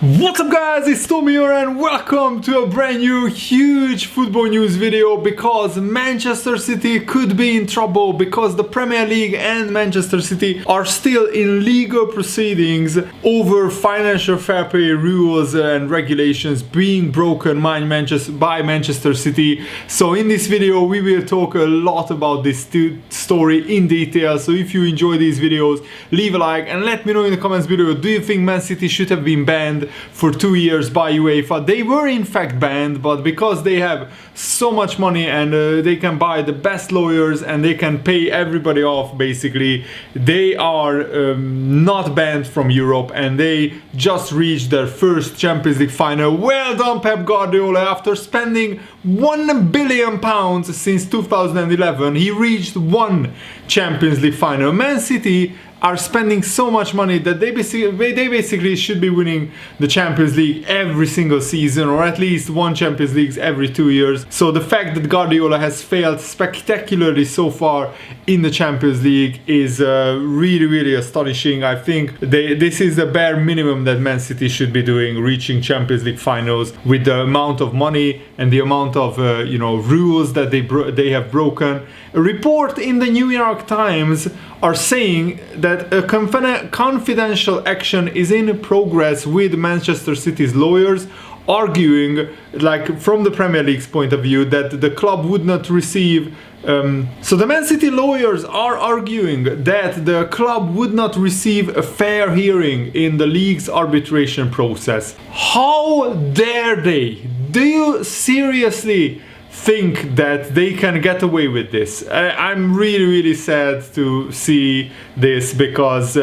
What's up guys, it's Tommy here and welcome to a brand new huge football news video because Manchester City could be in trouble because the Premier League and Manchester City are still in legal proceedings over financial fair play rules and regulations being broken by Manchester City. So in this video we will talk a lot about this story in detail. So if you enjoy these videos, leave a like and let me know in the comments below, do you think Man City should have been banned for 2 years by UEFA? They were in fact banned, but because they have so much money and they can buy the best lawyers and they can pay everybody off, basically they are not banned from Europe, and they just reached their first Champions League final. Well done Pep Guardiola. After spending £1 billion since 2011, he reached one Champions League final. Man City are spending so much money that they basically should be winning the Champions League every single season, or at least one Champions League every 2 years. So the fact that Guardiola has failed spectacularly so far in the Champions League is really astonishing. I think this is the bare minimum that Man City should be doing, reaching Champions League finals with the amount of money and the amount of rules that they have broken. A report in the New York Times are saying that a confidential action is in progress with Manchester City's lawyers, arguing, like from the Premier League's point of view, that the club would not receive so the Man City lawyers are arguing that the club would not receive a fair hearing in the league's arbitration process. How dare they? Do you seriously think that they can get away with this? I'm really sad to see this, because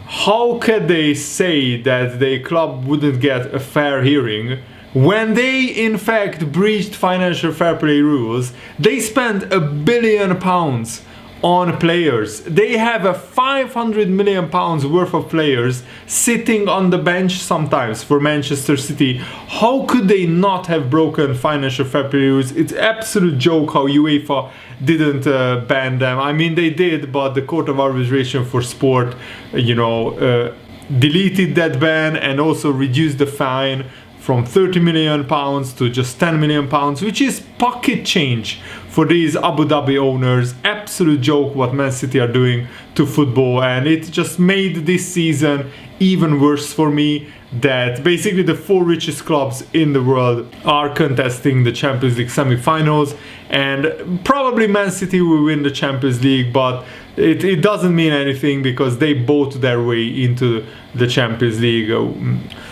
how can they say that the club wouldn't get a fair hearing when they in fact breached financial fair play rules? They spent £1 billion on players. They have a £500 million worth of players sitting on the bench sometimes for Manchester City. How could they not have broken financial fair play rules? It's absolute joke how UEFA didn't ban them. I mean, they did, but the Court of Arbitration for Sport deleted that ban and also reduced the fine from £30 million to just £10 million, which is pocket change for these Abu Dhabi owners. Absolute joke what Man City are doing to football, and it just made this season even worse for me, that basically the 4 richest clubs in the world are contesting the Champions League semi-finals, and probably Man City will win the Champions League, but it doesn't mean anything because they bought their way into the Champions League.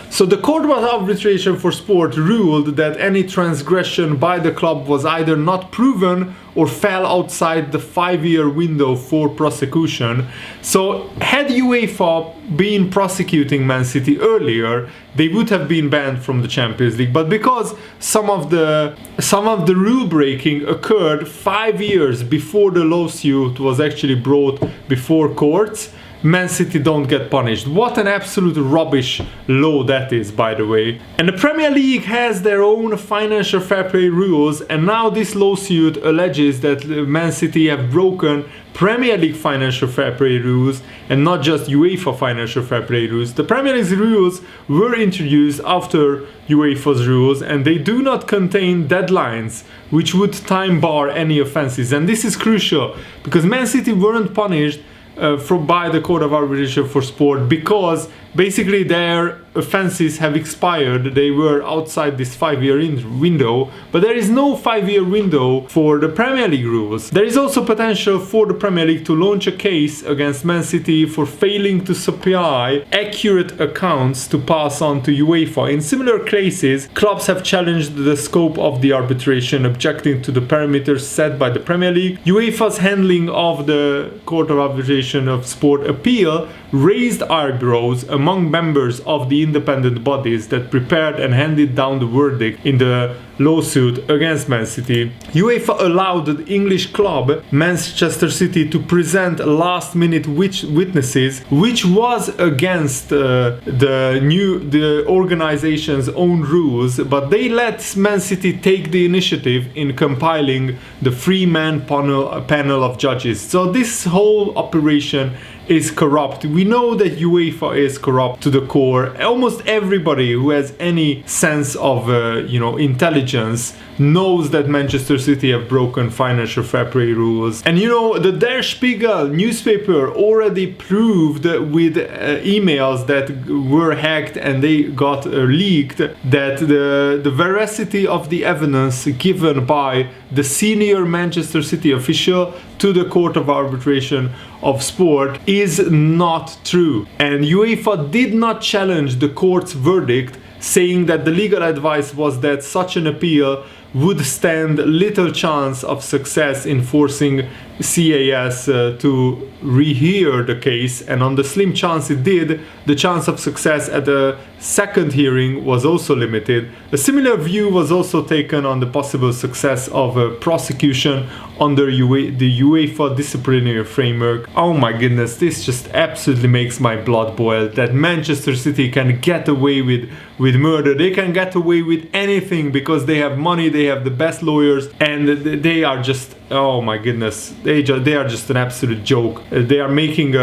So the Court of Arbitration for Sport ruled that any transgression by the club was either not proven or fell outside the 5-year window for prosecution. So had UEFA been prosecuting Man City earlier, they would have been banned from the Champions League. But because some of the rule breaking occurred 5 years before the lawsuit was actually brought before courts, Man City don't get punished. What an absolute rubbish law that is, by the way. And the Premier League has their own financial fair play rules, and now this lawsuit alleges that Man City have broken Premier League financial fair play rules and not just UEFA financial fair play rules. The Premier League's rules were introduced after UEFA's rules, and they do not contain deadlines which would time bar any offences. And this is crucial because Man City weren't punished by the Court of Arbitration for Sport because basically their offences have expired. They were outside this 5-year window, but there is no 5-year window for the Premier League rules. There is also potential for the Premier League to launch a case against Man City for failing to supply accurate accounts to pass on to UEFA. In similar cases, clubs have challenged the scope of the arbitration, objecting to the parameters set by the Premier League. UEFA's handling of the Court of Arbitration of Sport appeal raised eyebrows among members of the independent bodies that prepared and handed down the verdict in the lawsuit against Man City. UEFA allowed the English club Manchester City to present last-minute witnesses, which was against the organization's own rules, but they let Man City take the initiative in compiling the three-man panel of judges. So this whole operation is corrupt. We know that UEFA is corrupt to the core. Almost everybody who has any sense of intelligence knows that Manchester City have broken financial fair play rules. And the Der Spiegel newspaper already proved with emails that were hacked and they got leaked that the veracity of the evidence given by the senior Manchester City official to the Court of Arbitration of Sport is not true. And UEFA did not challenge the court's verdict, saying that the legal advice was that such an appeal would stand little chance of success in forcing CAS to rehear the case, and on the slim chance it did, the chance of success at the second hearing was also limited. A similar view was also taken on the possible success of a prosecution under the UEFA disciplinary framework. Oh my goodness, this just absolutely makes my blood boil, that Manchester City can get away with murder. They can get away with anything because they have money, they have the best lawyers, and they are just, oh my goodness, they are just an absolute joke. They are making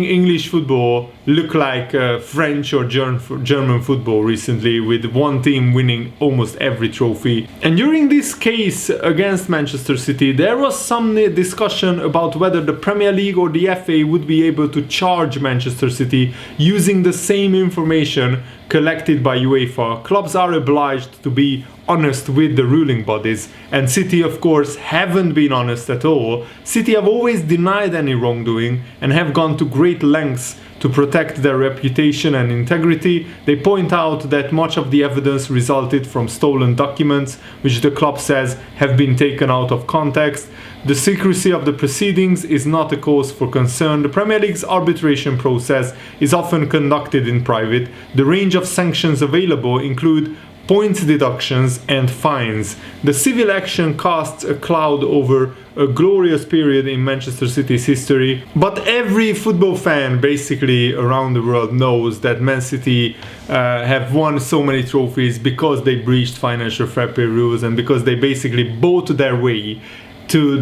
English football look like French or German football recently, with one team winning almost every trophy. And during this case against Manchester City, there was some discussion about whether the Premier League or the FA would be able to charge Manchester City using the same information collected by UEFA. Clubs are obliged to be honest with the ruling bodies, and City of course haven't been honest at all. City have always denied any wrongdoing and have gone to great lengths to protect their reputation and integrity. They point out that much of the evidence resulted from stolen documents, which the club says have been taken out of context. The secrecy of the proceedings is not a cause for concern. The Premier League's arbitration process is often conducted in private. The range of sanctions available include points deductions and fines. The civil action casts a cloud over a glorious period in Manchester City's history, but every football fan basically around the world knows that Man City have won so many trophies because they breached financial fair play rules and because they basically bought their way into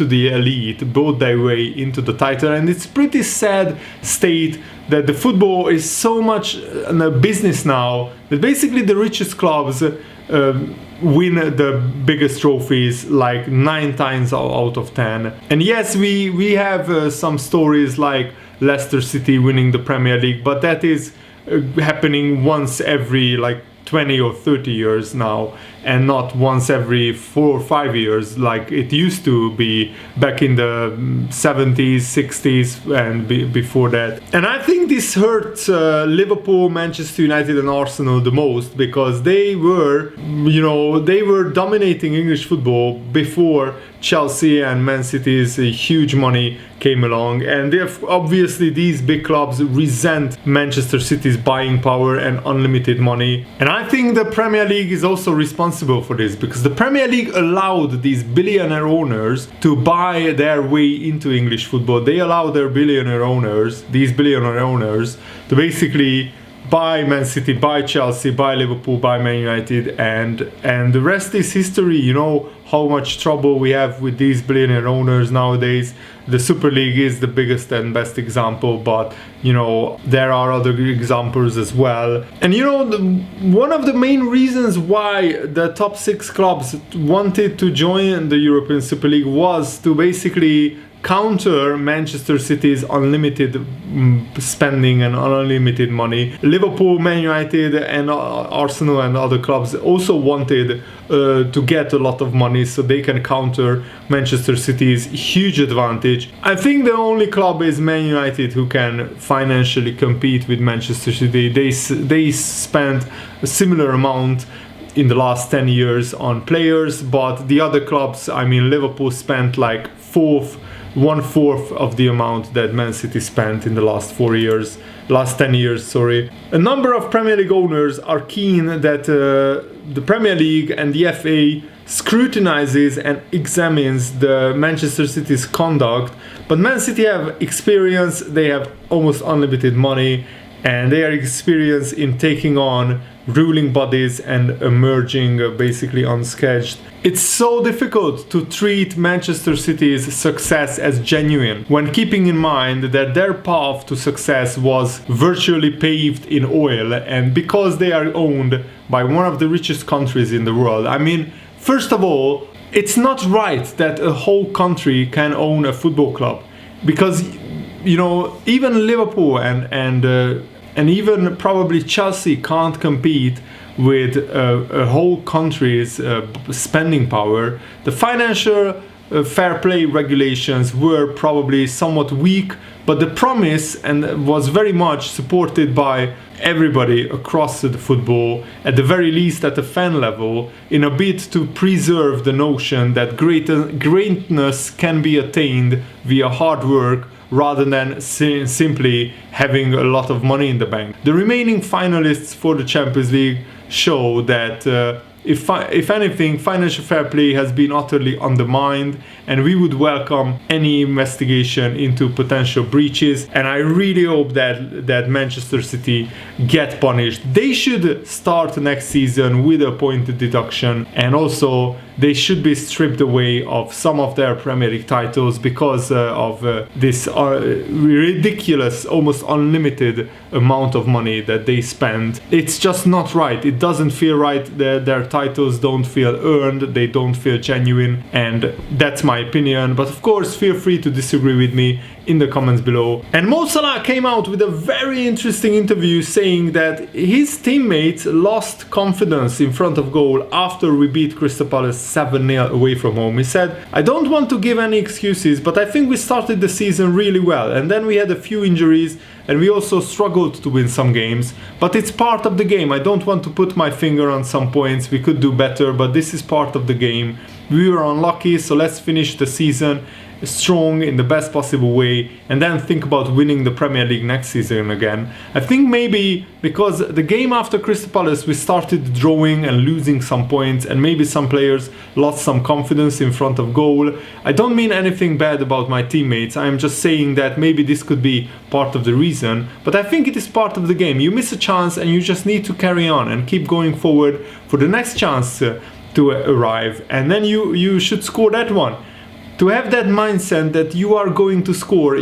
the elite, bought their way into the title. And it's pretty sad state that the football is so much in a business now that basically the richest clubs win the biggest trophies like 9 times out of 10. And yes, we have some stories like Leicester City winning the Premier League, but that is happening once every 20 or 30 years now, and not once every 4 or 5 years like it used to be back in the 70s, 60s and before that. And I think this hurts Liverpool, Manchester United and Arsenal the most, because they were dominating English football before Chelsea and Man City's huge money came along, and obviously these big clubs resent Manchester City's buying power and unlimited money. And I think the Premier League is also responsible for this, because the Premier League allowed these billionaire owners to buy their way into English football. They allow these billionaire owners to basically buy Man City, buy Chelsea, buy Liverpool, buy Man United, and the rest is history. You know how much trouble we have with these billionaire owners nowadays. The Super League is the biggest and best example, but there are other examples as well. And one of the main reasons why the top 6 clubs wanted to join the European Super League was to basically counter Manchester City's unlimited spending and unlimited money. Liverpool, Man United and Arsenal and other clubs also wanted to get a lot of money so they can counter Manchester City's huge advantage. I think the only club is Man United who can financially compete with Manchester City. They spent a similar amount in the last 10 years on players, but the other clubs, Liverpool spent 4th 1/4 of the amount that Man City spent in the last 10 years, sorry. A number of Premier League owners are keen that the Premier League and the FA scrutinizes and examines the Manchester City's conduct, but Man City have experience, they have almost unlimited money, and they are experienced in taking on ruling bodies and emerging basically unsketched. It's so difficult to treat Manchester City's success as genuine when keeping in mind that their path to success was virtually paved in oil, and because they are owned by one of the richest countries in the world. I mean, first of all, it's not right that a whole country can own a football club, because even Liverpool and even probably Chelsea can't compete with a whole country's spending power. The financial fair play regulations were probably somewhat weak, but the promise and was very much supported by everybody across the football, at the very least at the fan level, in a bid to preserve the notion that greatness can be attained via hard work rather than simply having a lot of money in the bank. The remaining finalists for the Champions League show that if anything, financial fair play has been utterly undermined, and we would welcome any investigation into potential breaches. And I really hope that Manchester City get punished. They should start next season with a point deduction, and also they should be stripped away of some of their Premier League titles because of this ridiculous, almost unlimited amount of money that they spend. It's just not right. It doesn't feel right. Their titles don't feel earned, they don't feel genuine, and that's my opinion. But of course, feel free to disagree with me in the comments below. And Mo Salah came out with a very interesting interview saying that his teammates lost confidence in front of goal after we beat Crystal Palace 7-0 away from home. He said, "I don't want to give any excuses, but I think we started the season really well, and then we had a few injuries and we also struggled to win some games, but it's part of the game. I don't want to put my finger on some points we could do better, but this is part of the game. We were unlucky, so let's finish the season strong in the best possible way and then think about winning the Premier League next season again." I think maybe because the game after Crystal Palace we started drawing and losing some points, and maybe some players lost some confidence in front of goal. I don't mean anything bad about my teammates, I'm just saying that maybe this could be part of the reason, but I think it is part of the game. You miss a chance and you just need to carry on and keep going forward for the next chance to arrive, and then you should score that one. To have that mindset that you are going to score,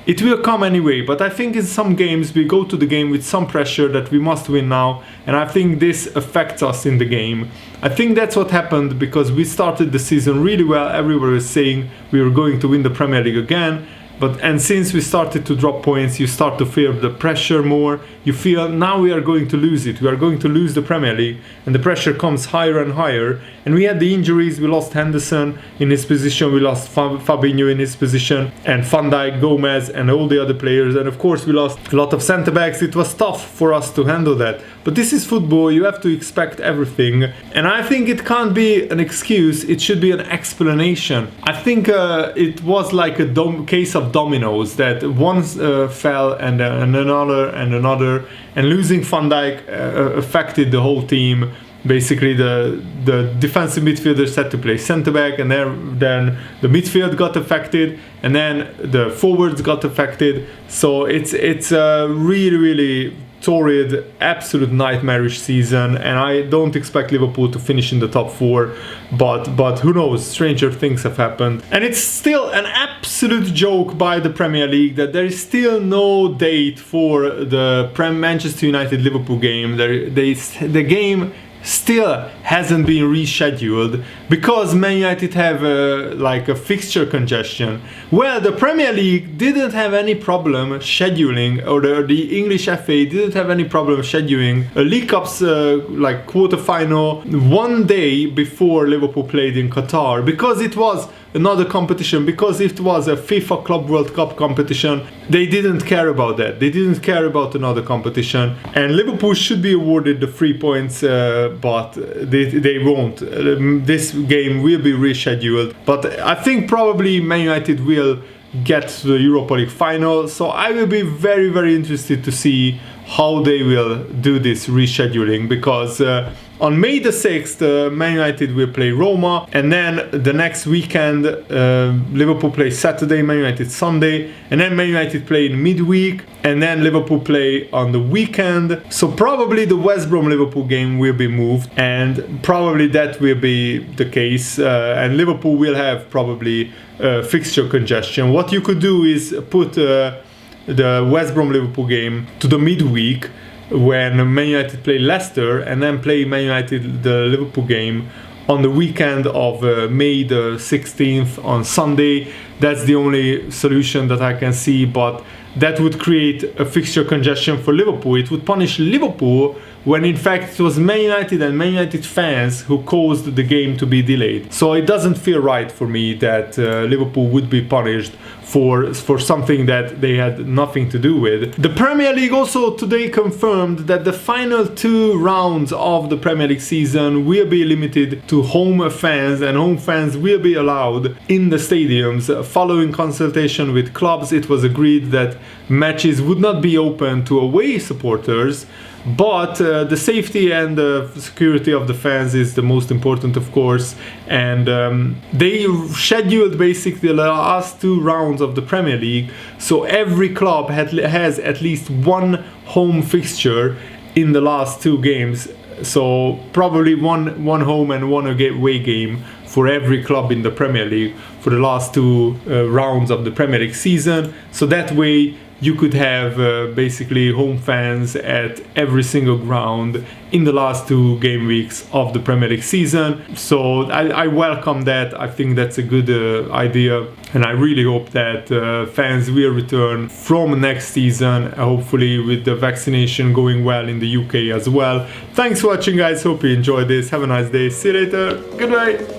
it will come anyway. But I think in some games we go to the game with some pressure that we must win now, and I think this affects us in the game. I think that's what happened because we started the season really well. Everybody was saying we were going to win the Premier League again. And since we started to drop points, you start to feel the pressure more. You feel now we are going to lose it. We are going to lose the Premier League, and the pressure comes higher and higher. And we had the injuries. We lost Henderson in his position. We lost Fabinho in his position, and Van Dijk, Gomez, and all the other players. And of course, we lost a lot of centre backs. It was tough for us to handle that. But this is football. You have to expect everything. And I think it can't be an excuse. It should be an explanation. I think it was like a case of dominoes, that one fell and another, and losing Van Dijk affected the whole team. Basically the defensive midfielders had to play centre back, and then the midfield got affected, and then the forwards got affected. So it's a really torrid, absolute nightmarish season, and I don't expect Liverpool to finish in the top 4, but who knows, stranger things have happened. And it's still an absolute joke by the Premier League that there is still no date for the Manchester United Liverpool game. The game still hasn't been rescheduled because Man United have a fixture congestion. Well, the Premier League didn't have any problem scheduling, or the English FA didn't have any problem scheduling a League Cup's quarter final one day before Liverpool played in Qatar, because it was another competition, because if it was a FIFA Club World Cup competition, they didn't care about that. They didn't care about another competition, and Liverpool should be awarded the 3 points, but they won't. This game will be rescheduled, but I think probably Man United will get to the Europa League final, so I will be very, very interested to see how they will do this rescheduling, because on May the 6th, Man United will play Roma, and then the next weekend, Liverpool plays Saturday, Man United Sunday, and then Man United play in midweek, and then Liverpool play on the weekend. So probably the West Brom Liverpool game will be moved, and probably that will be the case, and Liverpool will have probably fixture congestion. What you could do is put the West Brom Liverpool game to the midweek, when Man United play Leicester, and then play Man United the Liverpool game on the weekend of May the 16th on Sunday. That's the only solution that I can see, but that would create a fixture congestion for Liverpool. It would punish Liverpool, when in fact it was Man United and Man United fans who caused the game to be delayed. So it doesn't feel right for me that Liverpool would be punished for something that they had nothing to do with. The Premier League also today confirmed that the final 2 rounds of the Premier League season will be limited to home fans, and home fans will be allowed in the stadiums. Following consultation with clubs, it was agreed that matches would not be open to away supporters, but the safety and the security of the fans is the most important, of course, and they scheduled basically the last 2 rounds of the Premier League, so every club has at least 1 home fixture in the last 2 games, so probably one home and 1 away game for every club in the Premier League for the last 2 rounds of the Premier League season. So that way you could have basically home fans at every single ground in the last 2 game weeks of the Premier League season. So I welcome that. I think that's a good idea, and I really hope that fans will return from next season, hopefully with the vaccination going well in the UK as well. Thanks for watching, guys. Hope you enjoyed this. Have a nice day. See you later. Goodbye.